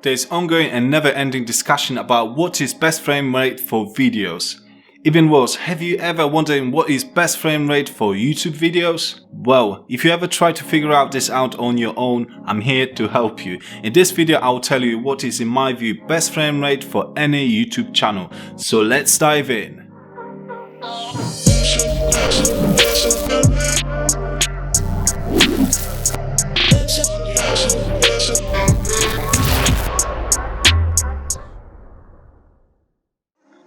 there's ongoing and never-ending discussion about what is best frame rate for videos. Even worse, have you ever wondered what is best frame rate for YouTube videos? Well, if you ever try to figure out this out on your own, I'm here to help you. In this video, I'll tell you what is in my view best frame rate for any YouTube channel. So let's dive in.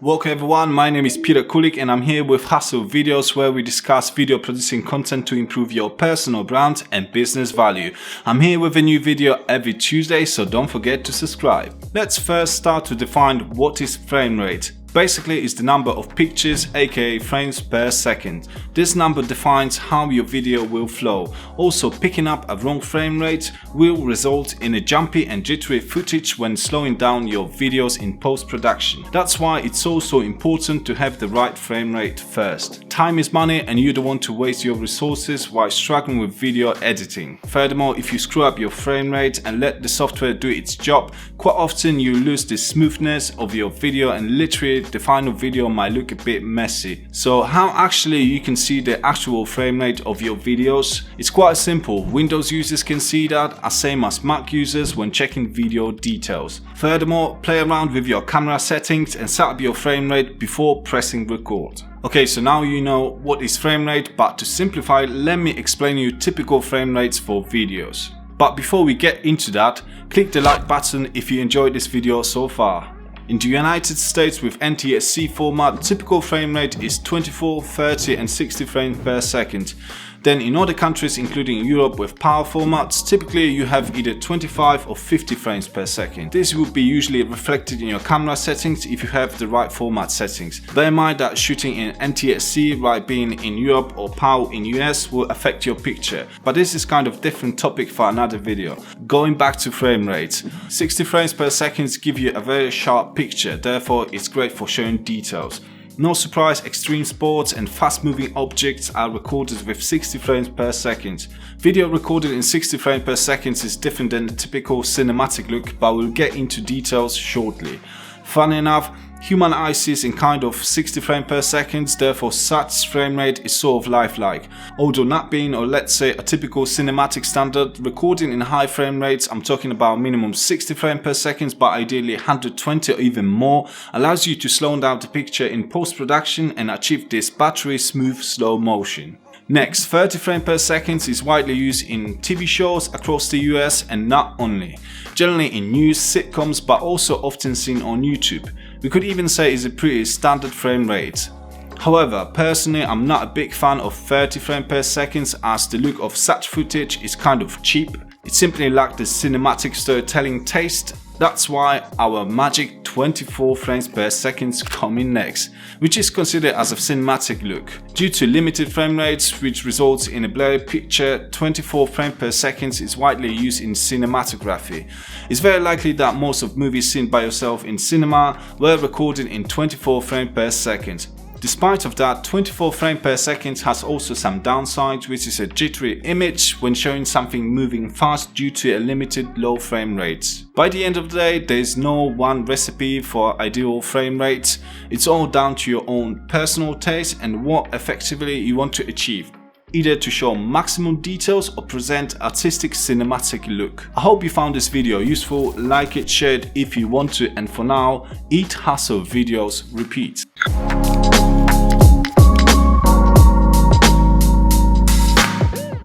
Welcome everyone, my name is Peter Kulik and I'm here with Hustle Videos, where we discuss video producing content to improve your personal brand and business value. I'm here with a new video every Tuesday, so don't forget to subscribe. Let's first start to define what is frame rate. Basically, it's the number of pictures, aka frames per second. This number defines how your video will flow. Also, picking up a wrong frame rate will result in a jumpy and jittery footage when slowing down your videos in post-production. That's why it's also important to have the right frame rate first. Time is money and you don't want to waste your resources while struggling with video editing. Furthermore, if you screw up your frame rate and let the software do its job, quite often you lose the smoothness of your video and literally the final video might look a bit messy. So how actually you can see the actual frame rate of your videos? It's quite simple. Windows users can see that, as same as Mac users when checking video details. Furthermore, play around with your camera settings and set up your frame rate before pressing record. Okay, so now you know what is frame rate, but to simplify, let me explain you typical frame rates for videos. But before we get into that, click the like button if you enjoyed this video so far. In the United States with NTSC format, typical frame rate is 24, 30 and 60 frames per second. Then in other countries including Europe with PAL formats, typically you have either 25 or 50 frames per second. This will be usually reflected in your camera settings if you have the right format settings. Bear in mind that shooting in NTSC, right, being in Europe, or PAL in US will affect your picture, but this is kind of different topic for another video. Going back to frame rates, 60 frames per second give you a very sharp picture, therefore it's great for showing details. No surprise, extreme sports and fast moving objects are recorded with 60 frames per second. Video recorded in 60 frames per second is different than the typical cinematic look, but we'll get into details shortly. Funny enough, human eye sees in kind of 60 frames per second, therefore such frame rate is sort of lifelike. Although not being, or let's say, a typical cinematic standard, recording in high frame rates, I'm talking about minimum 60 frames per second, but ideally 120 or even more, allows you to slow down the picture in post-production and achieve this buttery smooth slow motion. Next, 30 frames per second is widely used in TV shows across the US and not only. Generally in news, sitcoms, but also often seen on YouTube. We could even say it's a pretty standard frame rate. However, personally, I'm not a big fan of 30 frames per second, as the look of such footage is kind of cheap. It simply lacks the cinematic storytelling taste. That's why our magic 24 frames per second coming next, which is considered as a cinematic look. Due to limited frame rates, which results in a blurry picture, 24 frames per second is widely used in cinematography. It's very likely that most of movies seen by yourself in cinema were recorded in 24 frames per second. Despite of that, 24 frames per second has also some downsides, which is a jittery image when showing something moving fast due to a limited low frame rates. By the end of the day, there is no one recipe for ideal frame rates. It's all down to your own personal taste and what effectively you want to achieve, either to show maximum details or present artistic cinematic look. I hope you found this video useful. Like it, share it if you want to, and for now, eat Hustle Videos, repeat.